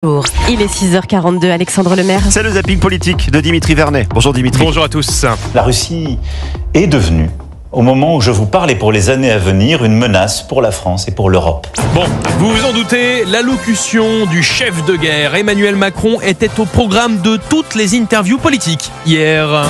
Il est 6h42, Alexandre Lemaire. C'est le zapping politique de Dimitri Vernet. Bonjour Dimitri. Bonjour à tous. La Russie est devenue, au moment où je vous parle et pour les années à venir, une menace pour la France et pour l'Europe. Bon, vous vous en doutez, l'allocution du chef de guerre Emmanuel Macron était au programme de toutes les interviews politiques hier.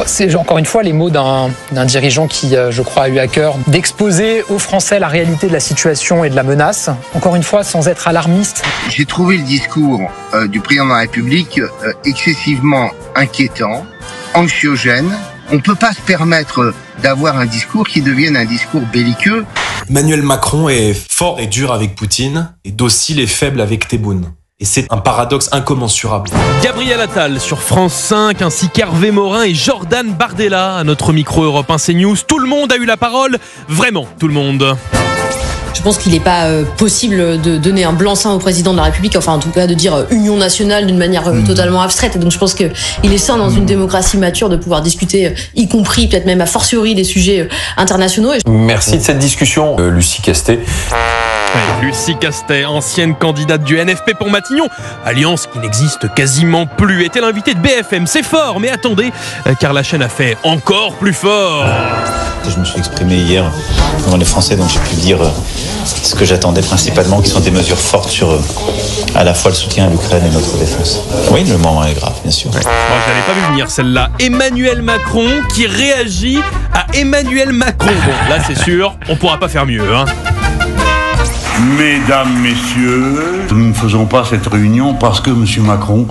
C'est encore une fois les mots d'un dirigeant qui, je crois, a eu à cœur d'exposer aux Français la réalité de la situation et de la menace. Encore une fois, sans être alarmiste. J'ai trouvé le discours du président de la République excessivement inquiétant, anxiogène. On ne peut pas se permettre d'avoir un discours qui devienne un discours belliqueux. Emmanuel Macron est fort et dur avec Poutine et docile et faible avec Tebboune. Et c'est un paradoxe incommensurable. Gabriel Attal sur France 5, ainsi qu'Hervé Morin et Jordan Bardella à notre micro Europe 1 CNews. Tout le monde a eu la parole, vraiment tout le monde. Je pense qu'il n'est pas possible de donner un blanc-seing au président de la République, enfin en tout cas de dire union nationale d'une manière totalement abstraite. Donc je pense qu'il est sain dans une démocratie mature de pouvoir discuter, y compris peut-être même a fortiori des sujets internationaux. Merci de cette discussion, Lucie Castet. Lucie Castet, ancienne candidate du NFP pour Matignon, alliance qui n'existe quasiment plus, était l'invitée de BFM. C'est fort, mais attendez, car la chaîne a fait encore plus fort. Je me suis exprimé hier devant les Français, donc j'ai pu dire ce que j'attendais principalement, qui sont des mesures fortes sur à la fois le soutien à l'Ukraine et notre défense. Oui, le moment est grave, bien sûr. Moi, je l'avais pas vu venir celle-là. Emmanuel Macron qui réagit à Emmanuel Macron. Bon, là c'est sûr, on pourra pas faire mieux, hein. Mesdames, Messieurs, nous ne faisons pas cette réunion parce que M. Macron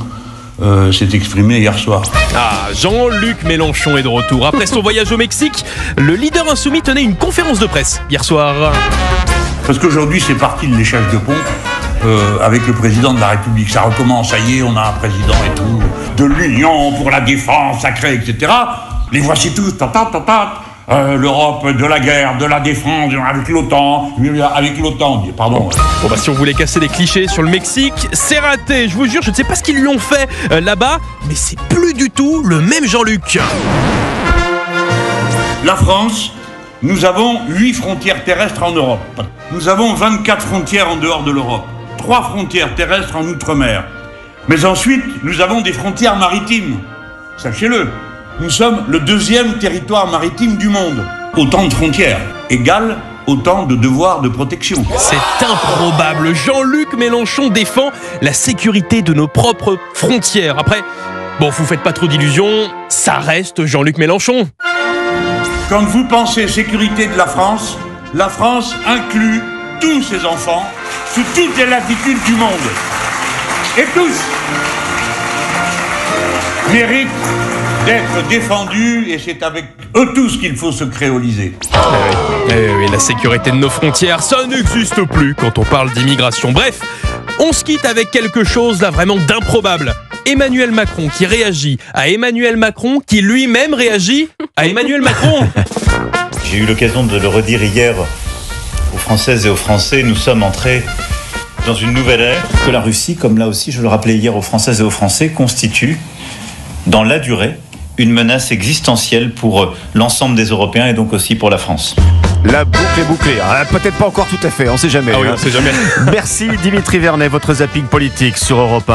s'est exprimé hier soir. Ah, Jean-Luc Mélenchon est de retour. Après son voyage au Mexique, le leader insoumis tenait une conférence de presse hier soir. Parce qu'aujourd'hui, c'est parti de l'échelle de pont avec le président de la République. Ça recommence, ça y est, on a un président et tout, de l'Union pour la défense sacrée, etc. Les voici tous, l'Europe de la guerre, de la défense, avec l'OTAN, pardon. Bon bah si on voulait casser les clichés sur le Mexique, c'est raté. Je vous jure, je ne sais pas ce qu'ils lui ont fait là-bas, mais c'est plus du tout le même Jean-Luc. La France, nous avons 8 frontières terrestres en Europe. Nous avons 24 frontières en dehors de l'Europe. 3 frontières terrestres en Outre-mer. Mais ensuite, nous avons des frontières maritimes. Sachez-le. Nous sommes le 2e territoire maritime du monde. Autant de frontières égale autant de devoirs de protection. C'est improbable. Jean-Luc Mélenchon défend la sécurité de nos propres frontières. Après, bon, vous faites pas trop d'illusions, ça reste Jean-Luc Mélenchon. Quand vous pensez sécurité de la France inclut tous ses enfants sous toutes les latitudes du monde. Et tous méritent d'être défendus, et c'est avec eux tous qu'il faut se créoliser. Oui, la sécurité de nos frontières, ça n'existe plus quand on parle d'immigration. Bref, on se quitte avec quelque chose là vraiment d'improbable. Emmanuel Macron qui réagit à Emmanuel Macron qui lui-même réagit à Emmanuel Macron. J'ai eu l'occasion de le redire hier aux Françaises et aux Français, nous sommes entrés dans une nouvelle ère. Que la Russie, comme là aussi je le rappelais hier aux Françaises et aux Français, constitue dans la durée une menace existentielle pour l'ensemble des Européens et donc aussi pour la France. La boucle est bouclée. Ah, peut-être pas encore tout à fait, on sait jamais. Ah oui, on sait jamais. Merci Dimitri Vernet, votre zapping politique sur Europe 1.